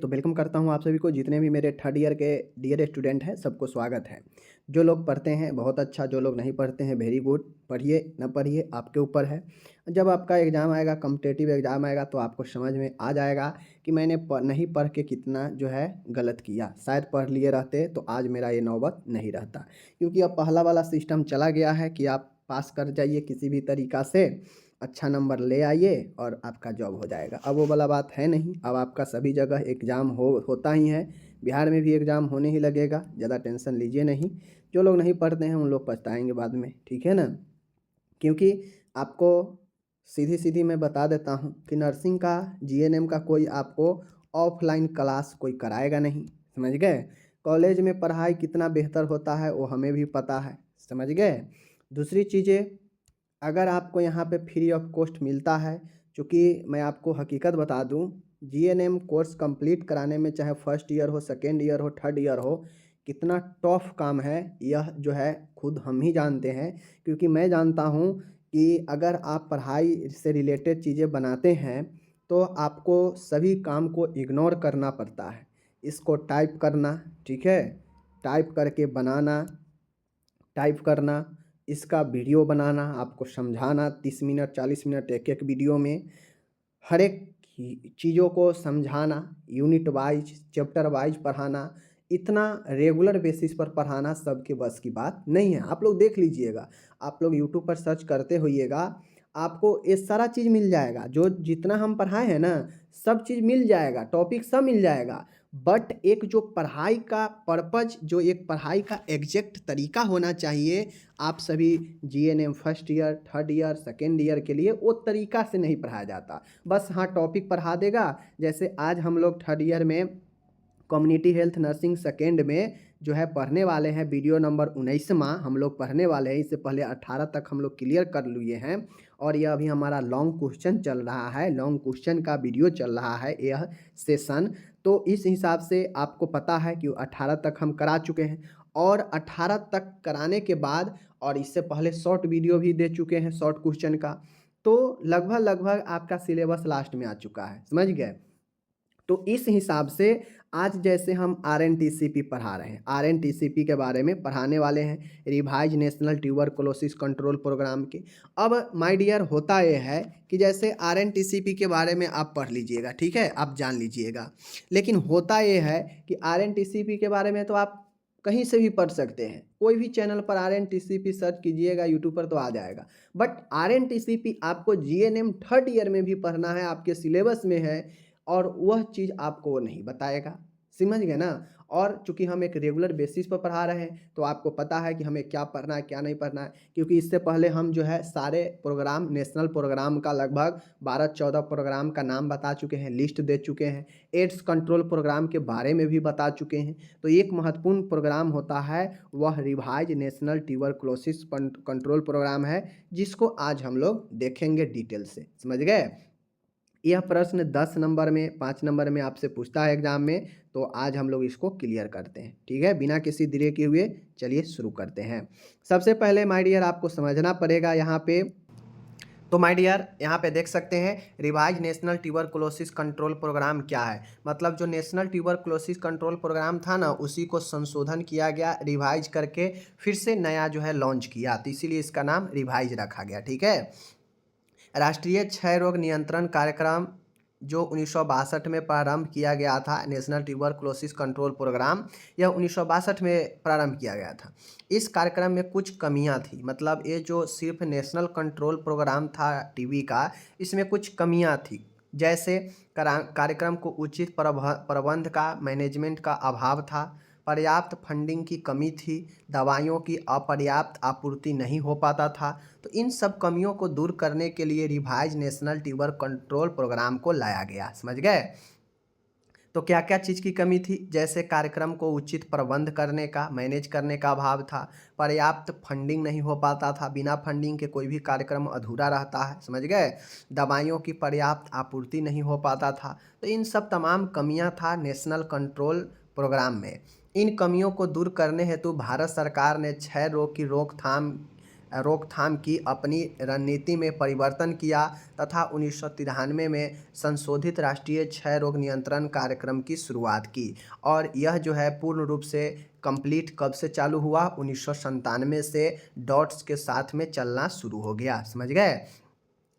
तो वेलकम करता हूँ आप सभी को, जितने भी मेरे थर्ड ईयर के डियर स्टूडेंट हैं सबको स्वागत है। जो लोग पढ़ते हैं बहुत अच्छा, जो लोग नहीं पढ़ते हैं वेरी गुड। पढ़िए ना पढ़िए आपके ऊपर है। जब आपका एग्ज़ाम आएगा, कॉम्पिटिटिव एग्ज़ाम आएगा, तो आपको समझ में आ जाएगा कि मैंने नहीं पढ़ के कितना जो है गलत किया। शायद पढ़ लिए रहते तो आज मेरा ये नौबत नहीं रहता, क्योंकि अब पहला वाला सिस्टम चला गया है कि आप पास कर जाइए किसी भी तरीक़ा से, अच्छा नंबर ले आइए और आपका जॉब हो जाएगा। अब वो वाला बात है नहीं, अब आपका सभी जगह एग्ज़ाम होता ही है। बिहार में भी एग्ज़ाम होने ही लगेगा, ज़्यादा टेंशन लीजिए नहीं। जो लोग नहीं पढ़ते हैं उन लोग पछताएंगे बाद में, ठीक है ना। क्योंकि आपको सीधी सीधी मैं बता देता हूँ कि नर्सिंग का, जीएनएम का कोई आपको ऑफलाइन क्लास कोई कराएगा नहीं, समझ गए। कॉलेज में पढ़ाई कितना बेहतर होता है वो हमें भी पता है, समझ गए। दूसरी चीज़ें, अगर आपको यहाँ पे फ्री ऑफ कॉस्ट मिलता है, क्योंकि मैं आपको हकीकत बता दूँ, जीएनएम कोर्स कंप्लीट कराने में चाहे फर्स्ट ईयर हो, सेकेंड ईयर हो, थर्ड ईयर हो, कितना टफ काम है यह जो है खुद हम ही जानते हैं। क्योंकि मैं जानता हूँ कि अगर आप पढ़ाई से रिलेटेड चीज़ें बनाते हैं तो आपको सभी काम को इग्नोर करना पड़ता है। इसको टाइप करना, ठीक है, टाइप करके बनाना, टाइप करना, इसका वीडियो बनाना, आपको समझाना 30 मिनट 40 मिनट एक एक वीडियो में, हर एक चीज़ों को समझाना, यूनिट वाइज चैप्टर वाइज पढ़ाना, इतना रेगुलर बेसिस पर पढ़ाना सबके बस की बात नहीं है। आप लोग देख लीजिएगा, आप लोग यूट्यूब पर सर्च करते होइएगा, आपको ये सारा चीज़ मिल जाएगा। जो जितना हम पढ़ाए हैं ना, सब चीज़ मिल जाएगा, टॉपिक सब मिल जाएगा। बट एक जो पढ़ाई का पर्पज, जो एक पढ़ाई का एग्जैक्ट तरीका होना चाहिए, आप सभी GNM first year, third year, second year के लिए वो तरीका से नहीं पढ़ाया जाता। बस हाँ, टॉपिक पढ़ा देगा। जैसे आज हम लोग थर्ड ईयर में कम्युनिटी हेल्थ नर्सिंग सेकेंड में जो है पढ़ने वाले हैं, वीडियो नंबर 19वां हम लोग पढ़ने वाले हैं। इससे पहले 18 तक हम लोग क्लियर कर लिए हैं और यह अभी हमारा लॉन्ग क्वेश्चन चल रहा है, लॉन्ग क्वेश्चन का वीडियो चल रहा है यह सेशन। तो इस हिसाब से आपको पता है कि 18 तक हम करा चुके हैं, और 18 तक कराने के बाद और इससे पहले शॉर्ट वीडियो भी दे चुके हैं शॉर्ट क्वेश्चन का। तो लगभग लगभग आपका सिलेबस लास्ट में आ चुका है, समझ गए। तो इस हिसाब से आज जैसे हम आरएनटीसीपी पढ़ा रहे हैं, आरएनटीसीपी के बारे में पढ़ाने वाले हैं, revise national tuberculosis control programme के। अब माय डियर, होता यह है कि जैसे आरएनटीसीपी के बारे में आप पढ़ लीजिएगा, ठीक है, आप जान लीजिएगा। लेकिन होता यह है कि आरएनटीसीपी के बारे में तो आप कहीं से भी पढ़ सकते हैं, कोई भी चैनल पर आरएनटीसीपी सर्च कीजिएगा यूट्यूब पर तो आ जाएगा। बट आरएनटीसीपी आपको जीएनएम थर्ड ईयर में भी पढ़ना है, आपके सिलेबस में है, और वह चीज़ आपको वो नहीं बताएगा, समझ गए ना। और चूंकि हम एक रेगुलर बेसिस पर पढ़ा रहे हैं तो आपको पता है कि हमें क्या पढ़ना है क्या नहीं पढ़ना है। क्योंकि इससे पहले हम जो है सारे प्रोग्राम, नेशनल प्रोग्राम का लगभग 12-14 प्रोग्राम का नाम बता चुके हैं, लिस्ट दे चुके हैं, एड्स कंट्रोल प्रोग्राम के बारे में भी बता चुके हैं। तो एक महत्वपूर्ण प्रोग्राम होता है वह revise national tuberculosis control programme है, जिसको आज हम लोग देखेंगे डिटेल से, समझ गए। यह प्रश्न 10 नंबर में, 5 नंबर में आपसे पूछता है एग्जाम में, तो आज हम लोग इसको क्लियर करते हैं, ठीक है, बिना किसी देरी किए हुए चलिए शुरू करते हैं। सबसे पहले माय डियर आपको समझना पड़ेगा यहाँ पे, तो माय डियर यहाँ पे देख सकते हैं revise national tuberculosis control programme क्या है। मतलब जो नेशनल ट्यूबरकुलोसिस कंट्रोल प्रोग्राम था ना, उसी को संशोधन किया गया, रिवाइज करके फिर से नया जो है लॉन्च किया, तो इसीलिए इसका नाम रिवाइज रखा गया, ठीक है। राष्ट्रीय क्षय रोग नियंत्रण कार्यक्रम जो 1962 में प्रारंभ किया गया था, नेशनल ट्यूबरकुलोसिस कंट्रोल प्रोग्राम, यह 1962 में प्रारंभ किया गया था। इस कार्यक्रम में कुछ कमियां थी, मतलब ये जो सिर्फ नेशनल कंट्रोल प्रोग्राम था टीबी का, इसमें कुछ कमियां थी। जैसे कार्यक्रम को उचित प्रबंध का, मैनेजमेंट का अभाव था, पर्याप्त फंडिंग की कमी थी, दवाइयों की अपर्याप्त आपूर्ति नहीं हो पाता था। तो इन सब कमियों को दूर करने के लिए revise national tuber control programme को लाया गया, समझ गए। तो क्या क्या चीज़ की कमी थी, जैसे कार्यक्रम को उचित प्रबंध करने का, मैनेज करने का अभाव था, पर्याप्त फंडिंग नहीं हो पाता था, बिना फंडिंग के कोई भी कार्यक्रम अधूरा रहता है, समझ गए। दवाइयों की पर्याप्त आपूर्ति नहीं हो पाता था। तो इन सब तमाम कमियां था नेशनल कंट्रोल प्रोग्राम में। इन कमियों को दूर करने हेतु भारत सरकार ने क्षय रोग की रोकथाम रोकथाम की अपनी रणनीति में परिवर्तन किया तथा 1993 में संशोधित राष्ट्रीय क्षय रोग नियंत्रण कार्यक्रम की शुरुआत की। और यह जो है पूर्ण रूप से कंप्लीट कब से चालू हुआ? 1997 से डॉट्स के साथ में चलना शुरू हो गया। समझ गए?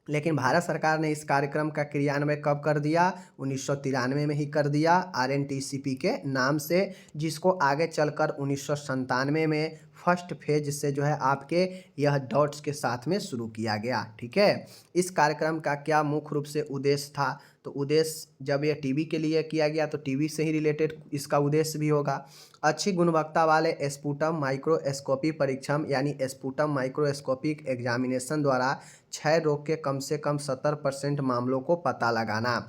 लेकिन भारत सरकार ने इस कार्यक्रम का क्रियान्वयन कब कर दिया? 1993 में ही कर दिया, RNTCP के नाम से, जिसको आगे चलकर 1997 में फर्स्ट फेज से जो है आपके यह डॉट्स के साथ में शुरू किया गया। ठीक है, इस कार्यक्रम का क्या मुख्य रूप से उद्देश्य था? तो उद्देश्य जब यह टीबी के लिए किया गया तो टीबी से ही रिलेटेड इसका उद्देश्य भी होगा। अच्छी गुणवत्ता वाले स्पुटम माइक्रोस्कोपी परीक्षण यानी स्पुटम माइक्रोस्कोपिक एग्जामिनेशन द्वारा क्षय रोग के कम से कम 70% मामलों को पता लगाना।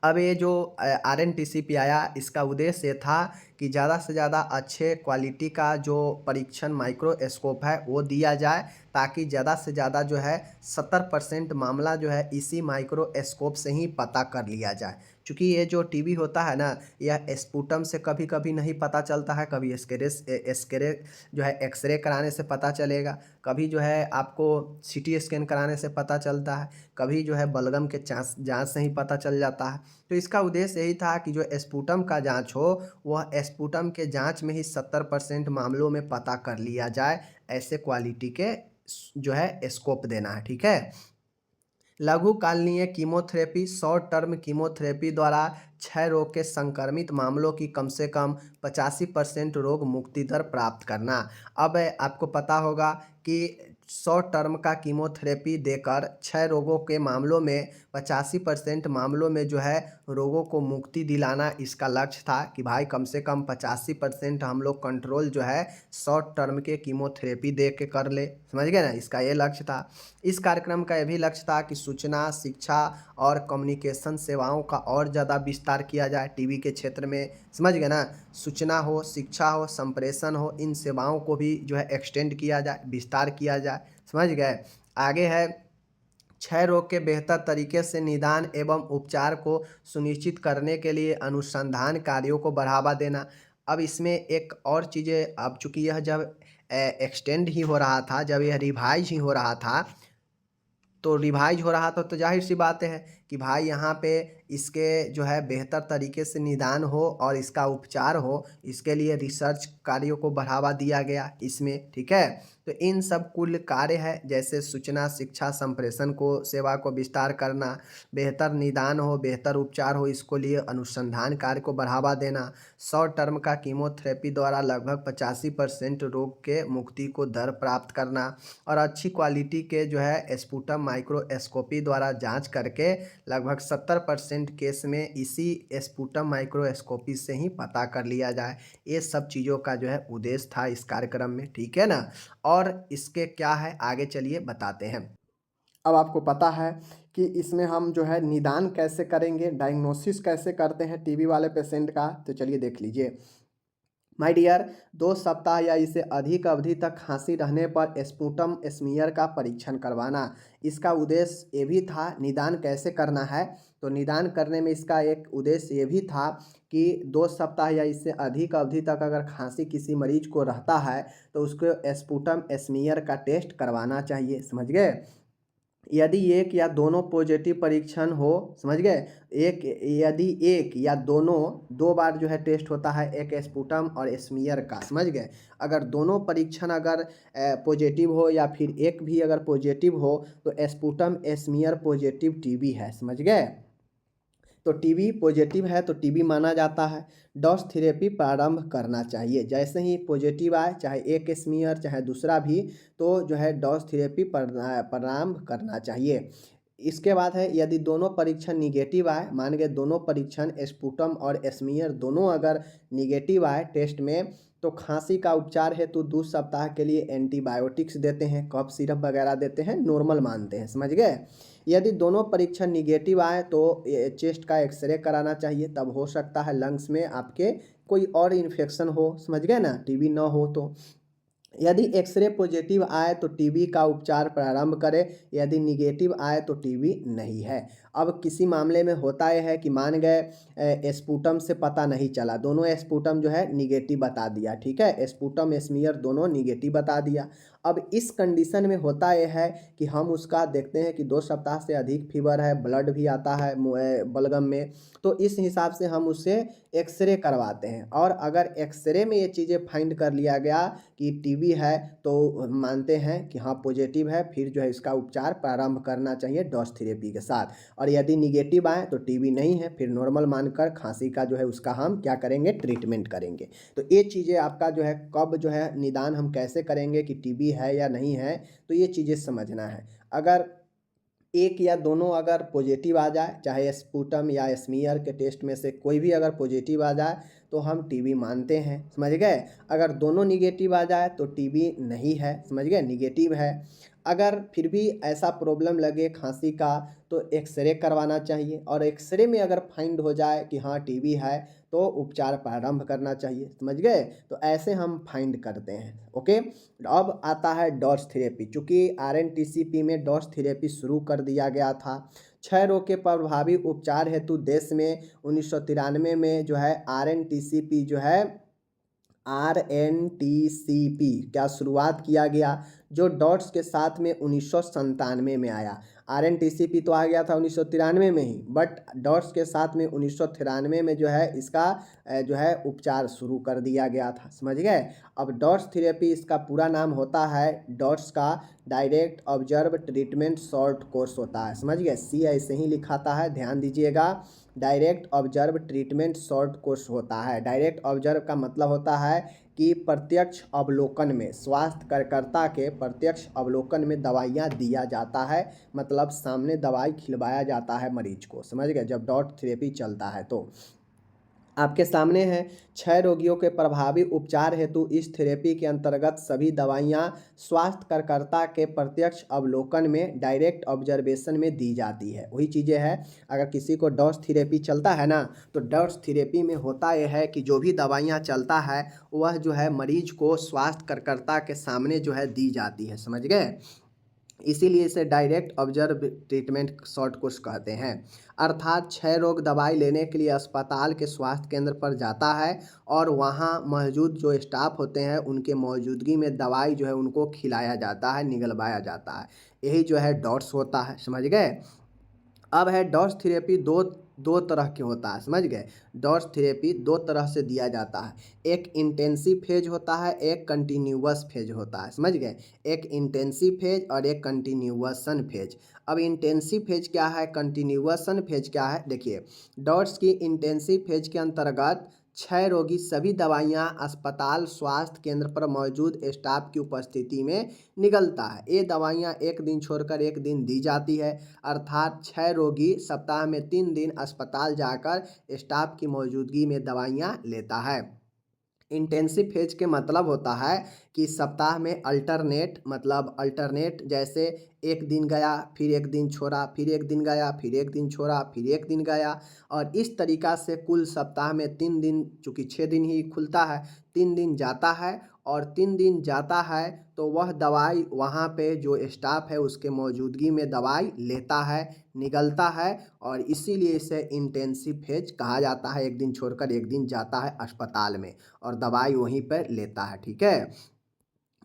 अब ये जो RNTCP आया, इसका उद्देश्य ये था कि ज़्यादा से ज़्यादा अच्छे क्वालिटी का जो परीक्षण माइक्रोस्कोप है वो दिया जाए, ताकि ज़्यादा से ज़्यादा जो है 70% मामला जो है इसी माइक्रोस्कोप से ही पता कर लिया जाए। क्योंकि ये जो टीबी होता है ना, यह स्पुटम से कभी कभी नहीं पता चलता है, कभी एक्सरे जो है एक्सरे कराने से पता चलेगा, कभी जो है आपको CT स्कैन कराने से पता चलता है, कभी जो है बलगम के जांच से ही पता चल जाता है। तो इसका उद्देश्य यही था कि जो स्पुटम का जांच हो वह स्पुटम के जांच में ही 70% मामलों में पता कर लिया जाए, ऐसे क्वालिटी के जो है स्कोप देना है। ठीक है, लघुकालीन कीमोथेरेपी शॉर्ट टर्म कीमोथेरेपी द्वारा क्षय रोग के संक्रमित मामलों की कम से कम 85% रोग मुक्ति दर प्राप्त करना। अब आपको पता होगा कि शॉर्ट टर्म का कीमोथेरेपी देकर क्षय रोगों के मामलों में 85% मामलों में जो है रोगों को मुक्ति दिलाना इसका लक्ष्य था कि भाई कम से कम 85% हम लोग कंट्रोल जो है शॉर्ट टर्म के कीमोथेरेपी दे के कर ले। समझ गए ना, इसका ये लक्ष्य था। इस कार्यक्रम का यह भी लक्ष्य था कि सूचना, शिक्षा और कम्युनिकेशन सेवाओं का और ज़्यादा विस्तार किया जाए टीबी के क्षेत्र में। समझ गए ना, सूचना हो, शिक्षा हो, संप्रेषण हो, इन सेवाओं को भी जो है एक्सटेंड किया जाए, विस्तार किया जाए। समझ गए? आगे है क्षय रोग के बेहतर तरीके से निदान एवं उपचार को सुनिश्चित करने के लिए अनुसंधान कार्यों को बढ़ावा देना। अब इसमें एक और चीज़ें, अब चूँकि यह जब एक्सटेंड ही हो रहा था, जब यह रिवाइज ही हो रहा था, तो रिवाइज हो रहा था तो जाहिर सी बात है कि भाई यहाँ पे इसके जो है बेहतर तरीके से निदान हो और इसका उपचार हो, इसके लिए रिसर्च कार्यों को बढ़ावा दिया गया इसमें। ठीक है, तो इन सब कुल कार्य है, जैसे सूचना, शिक्षा, संप्रेषण को सेवा को विस्तार करना, बेहतर निदान हो, बेहतर उपचार हो, इसको लिए अनुसंधान कार्य को बढ़ावा देना, शॉर्ट टर्म का कीमोथेरेपी द्वारा लगभग 85% रोग के मुक्ति को दर प्राप्त करना, और अच्छी क्वालिटी के जो है स्पुटम माइक्रोस्कोपी द्वारा जांच करके लगभग 70% केस में इसी स्पुटम माइक्रोस्कोपी से ही पता कर लिया जाए। ये सब चीज़ों का जो है उद्देश्य था इस कार्यक्रम में। ठीक है ना, और इसके क्या है आगे चलिए बताते हैं। अब आपको पता है कि इसमें हम जो है निदान कैसे करेंगे, डायग्नोसिस कैसे करते हैं टीबी वाले पेशेंट का, तो चलिए देख लीजिए। माय डियर, 2 सप्ताह या इससे अधिक अवधि तक खांसी रहने पर स्पुटम स्मीयर का परीक्षण करवाना। इसका उद्देश्य ये भी था, निदान कैसे करना है, तो निदान करने में इसका एक उद्देश्य ये भी था कि 2 सप्ताह या इससे अधिक अवधि तक अगर खांसी किसी मरीज को रहता है तो उसको स्पुटम स्मीयर का टेस्ट करवाना चाहिए। समझ गए? यदि एक या दोनों पॉजिटिव परीक्षण हो, समझ गए, यदि एक या दोनों, 2 बार जो है टेस्ट होता है, एक स्पुटम और स्मीयर का। समझ गए? अगर दोनों परीक्षण अगर पॉजिटिव हो या फिर एक भी अगर पॉजिटिव हो तो स्पुटम स्मीयर पॉजिटिव टीबी है। समझ गए? तो टीबी पॉजिटिव है तो टीबी माना जाता है। डॉस थेरेपी प्रारंभ करना चाहिए, जैसे ही पॉजिटिव आए, चाहे एक स्मीयर चाहे दूसरा भी, तो जो है डॉस थेरेपी प्रारंभ करना चाहिए। इसके बाद है, यदि दोनों परीक्षण निगेटिव आए, मान गए दोनों परीक्षण स्पुटम और स्मीयर दोनों अगर निगेटिव आए टेस्ट में, तो खांसी का उपचार हेतु 2 सप्ताह के लिए एंटीबायोटिक्स देते हैं, कफ सिरप वगैरह देते हैं, नॉर्मल मानते हैं। समझ गए? यदि दोनों परीक्षण निगेटिव आए तो चेस्ट का एक्सरे कराना चाहिए, तब हो सकता है लंग्स में आपके कोई और इन्फेक्शन हो। समझ गए ना, टीबी ना हो तो। यदि एक्सरे पॉजिटिव आए तो टीबी का उपचार प्रारंभ करें, यदि निगेटिव आए तो टीबी नहीं है। अब किसी मामले में होता यह है कि मान गए स्पुटम से पता नहीं चला, दोनों स्पुटम जो है निगेटिव बता दिया। ठीक है, स्पुटम स्मीयर दोनों निगेटिव बता दिया। अब इस कंडीशन में होता यह है कि हम उसका देखते हैं कि 2 सप्ताह से अधिक फीवर है, ब्लड भी आता है बलगम में, तो इस हिसाब से हम उससे एक्सरे करवाते हैं। और अगर एक्सरे में ये चीज़ें फाइंड कर लिया गया कि टीबी है तो मानते हैं कि हाँ पॉजिटिव है, फिर जो है इसका उपचार प्रारंभ करना चाहिए डोज थेरेपी के साथ। और यदि निगेटिव आए तो टीबी नहीं है, फिर नॉर्मल मानकर खांसी का जो है उसका हम क्या करेंगे, ट्रीटमेंट करेंगे। तो ये चीज़ें आपका जो है कब जो है निदान हम कैसे करेंगे कि टीबी है या नहीं है, तो ये चीज़ें समझना है। अगर एक या दोनों अगर पॉजिटिव आ जाए, चाहे स्पुटम या स्मीयर के टेस्ट में से कोई भी अगर पॉजिटिव आ जाए तो हम टीबी मानते हैं, समझ गए। अगर दोनों निगेटिव आ जाए तो टीबी नहीं है, समझ गए, निगेटिव है। अगर फिर भी ऐसा प्रॉब्लम लगे खांसी का तो एक्सरे करवाना चाहिए, और एक्सरे में अगर फाइंड हो जाए कि हाँ टीबी है तो उपचार प्रारंभ करना चाहिए, समझ गए। तो ऐसे हम फाइंड करते हैं। ओके, अब आता है डॉट्स थेरेपी। चूँकि आरएनटीसीपी में डॉट्स थेरेपी शुरू कर दिया गया था। क्षय रोग के प्रभावी उपचार हेतु देश में 1993 में जो है आरएनटीसीपी जो है आरएनटीसीपी क्या शुरुआत किया गया, जो डॉट्स के साथ में 1997 में आया। आरएनटीसीपी तो आ गया था 1993 में ही, बट डॉट्स के साथ में 1993 में जो है इसका जो है उपचार शुरू कर दिया गया था, समझ गए। अब डॉट्स थेरेपी इसका पूरा नाम होता है, डॉट्स का direct observe treatment short course होता है, समझ गए। सी ऐसे ही लिखाता है, ध्यान दीजिएगा। Direct observe treatment short course होता है। डायरेक्ट ऑब्जर्व का मतलब होता है कि प्रत्यक्ष अवलोकन में, स्वास्थ्य कार्यकर्ता के प्रत्यक्ष अवलोकन में दवाइयाँ दिया जाता है, मतलब सामने दवाई खिलवाया जाता है मरीज को, समझ गए, जब डॉट थेरेपी चलता है। तो आपके सामने है, क्षय रोगियों के प्रभावी उपचार हेतु इस थेरेपी के अंतर्गत सभी दवाइयाँ स्वास्थ्य कार्यकर्ता के प्रत्यक्ष अवलोकन में डायरेक्ट ऑब्जर्वेशन में दी जाती है। वही चीज़ें हैं, अगर किसी को डॉट्स थेरेपी चलता है ना, तो डॉट्स थेरेपी में होता यह है कि जो भी दवाइयाँ चलता है वह जो है मरीज को स्वास्थ्य कार्यकर्ता के सामने जो है दी जाती है, समझ गए। इसीलिए इसे direct observe treatment short course कहते हैं। अर्थात क्षय रोग दवाई लेने के लिए अस्पताल के स्वास्थ्य केंद्र पर जाता है और वहाँ मौजूद जो स्टाफ होते हैं उनके मौजूदगी में दवाई जो है उनको खिलाया जाता है, निगलवाया जाता है। यही जो है डॉट्स होता है, समझ गए। अब है डॉट्स थेरेपी दो दो तरह के होता है, समझ गए। डॉट्स थेरेपी दो तरह से दिया जाता है, एक इंटेंसिव फेज होता है, एक कंटिन्यूअस फेज होता है, समझ गए। एक इंटेंसिव फेज और एक कंटिन्यूएशन फेज। अब इंटेंसिव फेज क्या है, कंटिन्यूएशन फेज क्या है, देखिए। डॉट्स की इंटेंसिव फेज के अंतर्गत क्षय रोगी सभी दवाइयाँ अस्पताल स्वास्थ्य केंद्र पर मौजूद स्टाफ की उपस्थिति में निगलता है। ये दवाइयाँ एक दिन छोड़कर एक दिन दी जाती है, अर्थात क्षय रोगी सप्ताह में 3 दिन अस्पताल जाकर स्टाफ की मौजूदगी में दवाइयाँ लेता है। इंटेंसिव फेज के मतलब होता है कि सप्ताह में अल्टरनेट, मतलब अल्टरनेट जैसे एक दिन गया फिर एक दिन छोड़ा, फिर एक दिन गया फिर एक दिन छोड़ा, फिर एक दिन गया, और इस तरीक़ा से कुल सप्ताह में 3 दिन, चूँकि 6 दिन ही खुलता है, 3 दिन जाता है। और 3 दिन जाता है तो वह दवाई वहाँ पे जो स्टाफ है उसके मौजूदगी में दवाई लेता है, निगलता है, और इसीलिए इसे इंटेंसिव फेज कहा जाता है। एक दिन छोड़कर एक दिन जाता है अस्पताल में और दवाई वहीं पर लेता है, ठीक है।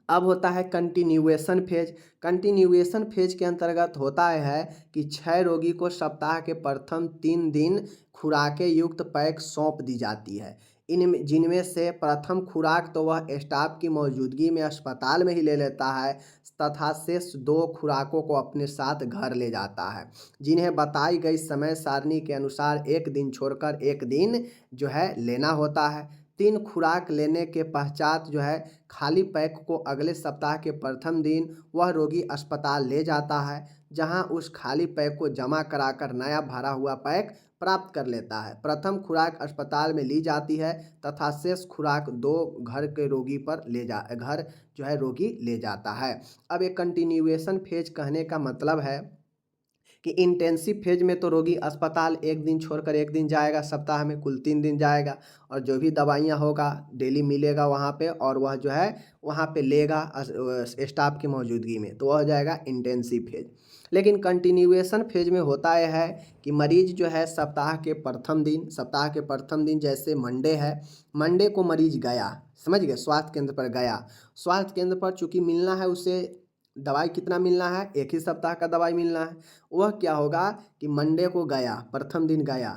अब होता है कंटिन्यूएशन फेज। कंटिन्यूएशन फेज के अंतर्गत होता है कि क्षय रोगी को सप्ताह के प्रथम 3 दिन खुराकें युक्त पैक सौंप दी जाती है, इन जिनमें से प्रथम खुराक तो वह स्टाफ की मौजूदगी में अस्पताल में ही ले लेता है, तथा शेष 2 खुराकों को अपने साथ घर ले जाता है, जिन्हें बताई गई समय सारणी के अनुसार एक दिन छोड़कर एक दिन जो है लेना होता है। 3 खुराक लेने के पश्चात जो है खाली पैक को अगले सप्ताह के प्रथम दिन वह रोगी अस्पताल ले जाता है, जहां उस खाली पैक को जमा कराकर नया भरा हुआ पैक प्राप्त कर लेता है। प्रथम खुराक अस्पताल में ली जाती है तथा शेष खुराक 2 घर के रोगी पर घर जो है रोगी ले जाता है। अब एक कंटिन्यूएशन फेज कहने का मतलब है कि इंटेंसिव फेज में तो रोगी अस्पताल एक दिन छोड़कर एक दिन जाएगा, सप्ताह में कुल 3 दिन जाएगा, और जो भी दवाइयाँ होगा डेली मिलेगा वहाँ पे, और वह जो है वहाँ पे लेगा स्टाफ की मौजूदगी में, तो वह हो जाएगा इंटेंसिव फेज। लेकिन कंटिन्यूएशन फेज में होता यह है कि मरीज जो है सप्ताह के प्रथम दिन जैसे मंडे है, मंडे को मरीज गया, समझ गए, स्वास्थ्य केंद्र पर गया। स्वास्थ्य केंद्र पर चूंकि मिलना है उसे दवाई कितना मिलना है, एक ही सप्ताह का दवाई मिलना है। वह क्या होगा कि मंडे को गया, प्रथम दिन गया,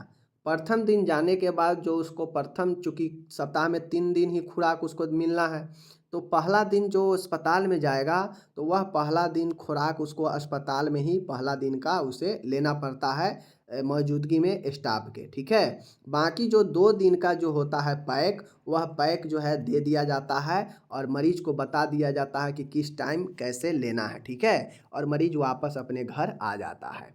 प्रथम दिन जाने के बाद जो उसको प्रथम, चूँकि सप्ताह में 3 दिन ही खुराक उसको मिलना है, तो पहला दिन जो अस्पताल में जाएगा तो वह पहला दिन खुराक उसको अस्पताल में ही पहला दिन का उसे लेना पड़ता है मौजूदगी में स्टाफ के, ठीक है। बाकी जो 2 दिन का जो होता है पैक, वह पैक जो है दे दिया जाता है और मरीज को बता दिया जाता है कि किस टाइम कैसे लेना है, ठीक है, और मरीज वापस अपने घर आ जाता है।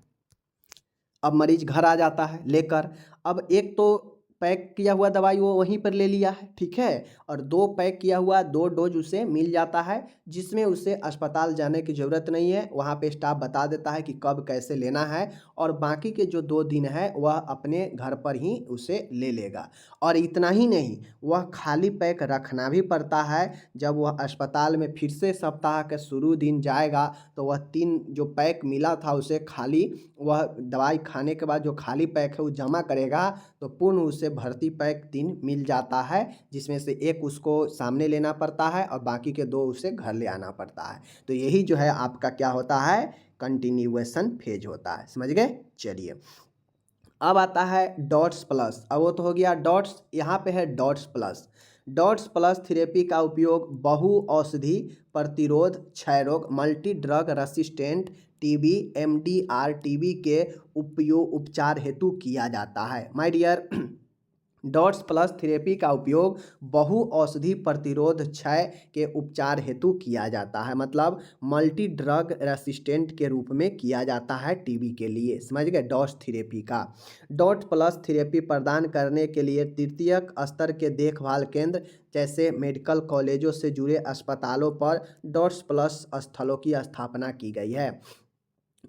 अब मरीज घर आ जाता है लेकर, अब एक तो पैक किया हुआ दवाई वो वहीं पर ले लिया है, ठीक है, और 2 पैक किया हुआ 2 डोज उसे मिल जाता है, जिसमें उसे अस्पताल जाने की ज़रूरत नहीं है। वहाँ पे स्टाफ बता देता है कि कब कैसे लेना है, और बाकी के जो 2 दिन है वह अपने घर पर ही उसे ले लेगा। और इतना ही नहीं, वह खाली पैक रखना भी पड़ता है। जब वह अस्पताल में फिर से सप्ताह के शुरू दिन जाएगा तो वह 3 जो पैक मिला था उसे खाली, वह दवाई खाने के बाद जो खाली पैक है वो जमा करेगा, तो पूर्ण उसे भर्ती पैक 3 मिल जाता है, जिसमें से एक उसको सामने लेना पड़ता है और बाकी के 2 उसे घर ले आना पड़ता है। तो यही जो है आपका क्या होता है, कंटिन्यूएशन फेज होता है, समझ गए। चलिए अब आता है डॉट्स प्लस। अब वो तो हो गया डॉट्स, यहाँ पे है DOTS plus. DOTS plus therapy का उपयोग बहु औषधि प्रतिरोध क्षय रोग, multi drug resistant TB, MDR TB के उपचार हेतु किया जाता है। My dear, DOTS plus therapy का उपयोग बहु औषधि प्रतिरोध क्षय के उपचार हेतु किया जाता है, मतलब मल्टी ड्रग रेसिस्टेंट के रूप में किया जाता है टीबी के लिए, समझ गए। डॉट्स थेरेपी का डॉट प्लस थेरेपी प्रदान करने के लिए तृतीयक स्तर के देखभाल केंद्र जैसे मेडिकल कॉलेजों से जुड़े अस्पतालों पर डॉट्स प्लस स्थलों की स्थापना की गई है।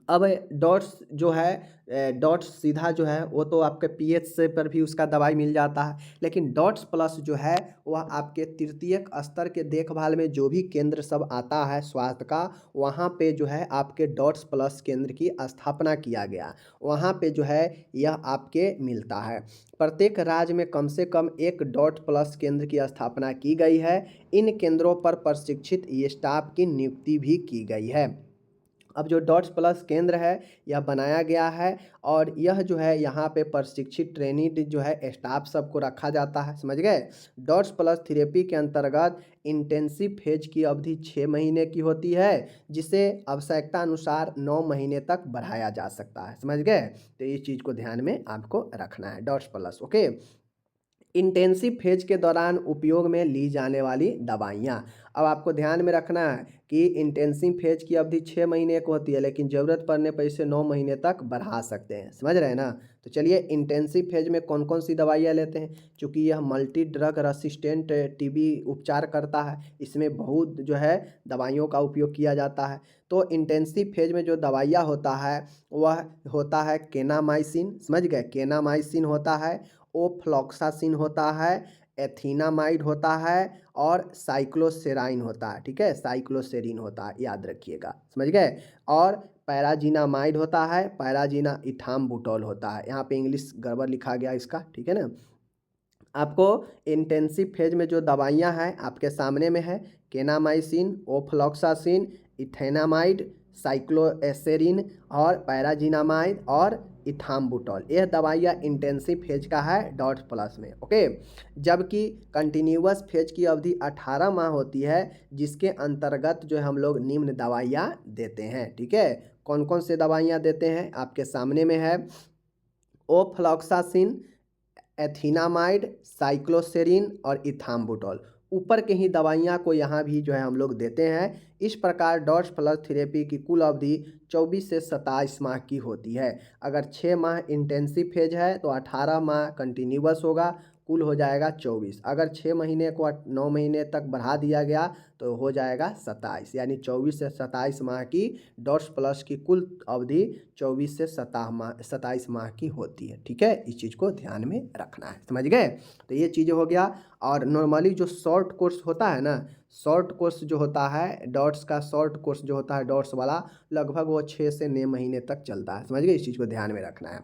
अब डॉट्स जो है, डॉट्स सीधा जो है वो तो आपके पीएच से पर भी उसका दवाई मिल जाता है, लेकिन डॉट्स प्लस जो है वह आपके तृतीयक स्तर के देखभाल में जो भी केंद्र सब आता है स्वास्थ्य का, वहाँ पे जो है आपके डॉट्स प्लस केंद्र की स्थापना किया गया, वहाँ पे जो है यह आपके मिलता है। प्रत्येक राज्य में कम से कम एक डॉट प्लस केंद्र की स्थापना की गई है। इन केंद्रों पर प्रशिक्षित स्टाफ की नियुक्ति भी की गई है। अब जो डॉट्स प्लस केंद्र है यह बनाया गया है, और यह जो है यहाँ पे प्रशिक्षित ट्रेनिड जो है स्टाफ सबको रखा जाता है, समझ गए। डॉट्स प्लस थेरेपी के अंतर्गत इंटेंसिव फेज की अवधि 6 महीने की होती है, जिसे आवश्यकता अनुसार 9 महीने तक बढ़ाया जा सकता है, समझ गए। तो इस चीज़ को ध्यान में आपको रखना है, DOTS plus, okay. Intensive phase के दौरान उपयोग में ली जाने वाली दवाइयाँ। अब आपको ध्यान में रखना है कि इंटेंसिव फेज की अवधि 6 महीने की होती है, लेकिन ज़रूरत पड़ने पर इसे 9 महीने तक बढ़ा सकते हैं, समझ रहे हैं ना। तो चलिए इंटेंसिव फेज में कौन कौन सी दवाइयाँ लेते हैं, चूँकि यह मल्टी ड्रग रेसिस्टेंट टीबी उपचार करता है, इसमें बहुत जो है दवाइयों का उपयोग किया जाता है। तो इंटेंसिव फेज में जो दवाइयाँ होता है वह होता है केनामाइसिन, समझ गए, केनामाइसिन होता है, ओफ्लॉक्सासिन होता है, एथिनामाइड होता है, और साइक्लोसेराइन होता है, ठीक है, साइक्लोसेरिन होता है, याद रखिएगा, समझ गए। और पैराजीनामाइड होता है, पैराजीना इथाम्बुटोल होता है। यहाँ पे इंग्लिश गड़बड़ लिखा गया इसका, ठीक है ना। आपको इंटेंसिव फेज में जो दवाइयाँ हैं आपके सामने में है, केनामाइसिन, ओफ्लॉक्सासिन, इथेनामाइड, साइक्लोएसेरिन और पैराजीनामाइड और इथाम्बुटोल, यह दवाइयाँ इंटेंसिव फेज का है डॉट प्लस में, ओके। जबकि कंटिन्यूअस फेज की अवधि 18 माह होती है, जिसके अंतर्गत जो हम लोग निम्न दवाइयाँ देते हैं, ठीक है। कौन कौन से दवाइयाँ देते हैं आपके सामने में है, ओफ्लॉक्सासिन, एथिनामाइड, साइक्लोसेरिन और इथाम्बुटोल। ऊपर के ही दवाइयाँ को यहाँ भी जो है हम लोग देते हैं। इस प्रकार डॉट्स प्लस थेरेपी की कुल अवधि 24 से 27 माह की होती है। अगर 6 माह इंटेंसिव फेज है तो 18 माह कंटिन्यूअस होगा, कुल हो जाएगा 24। अगर 6 महीने को 9 महीने तक बढ़ा दिया गया तो हो जाएगा 27, यानी 24 से 27 माह की डॉट्स प्लस की कुल अवधि 24 से 27 माह की होती है। ठीक है, इस चीज़ को ध्यान में रखना है, समझ गए। तो ये चीज़ हो गया। और नॉर्मली जो शॉर्ट कोर्स होता है ना, शॉर्ट कोर्स जो होता है डॉट्स का, शॉर्ट कोर्स जो होता है डॉट्स वाला, लगभग वो 6 से 9 महीने तक चलता है, समझ गए। इस चीज़ को ध्यान में रखना है।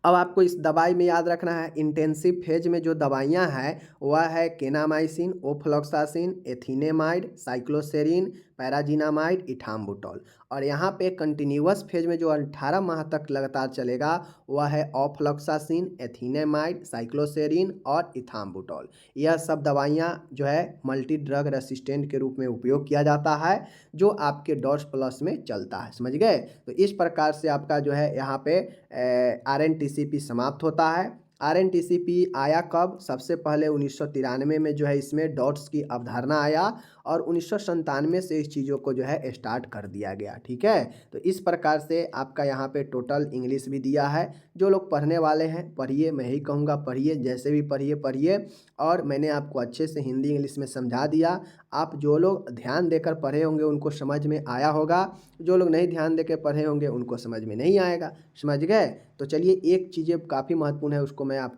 अब आपको इस दवाई में याद रखना है, इंटेंसिव फेज में जो दवाइयाँ हैं वह है केनामाइसिन, ओफ्लॉक्सासिन, एथिनेमाइड, साइक्लोसेरिन, पैराजिनामाइड, इथाम्बुटोल। और यहाँ पे कंटिन्यूअस फेज में जो 18 माह तक लगातार चलेगा वह है ऑफ्लॉक्सासिन, एथिनेमाइड, साइक्लोसेरिन और इथाम्बुटोल। यह सब दवाइयाँ जो है मल्टी ड्रग रेसिस्टेंट के रूप में उपयोग किया जाता है, जो आपके डॉट्स प्लस में चलता है, समझ गए। तो इस प्रकार से आपका जो है यहाँ पे RNTCP समाप्त होता है। RNTCP आया कब? सबसे पहले 1993 में जो है इसमें डॉट्स की अवधारणा आया और 1997 से इस चीज़ों को जो है स्टार्ट कर दिया गया। ठीक है, तो इस प्रकार से आपका यहाँ पे टोटल इंग्लिश भी दिया है। जो लोग पढ़ने वाले हैं पढ़िए, मैं यही कहूँगा पढ़िए, जैसे भी पढ़िए। और मैंने आपको अच्छे से हिंदी इंग्लिश में समझा दिया। आप जो लोग ध्यान देकर पढ़े होंगे उनको समझ में आया होगा, जो लोग नहीं ध्यान देकर पढ़े होंगे उनको समझ में नहीं आएगा, समझ गए। तो चलिए, एक चीज़ें काफ़ी महत्वपूर्ण है उसको मैं आपको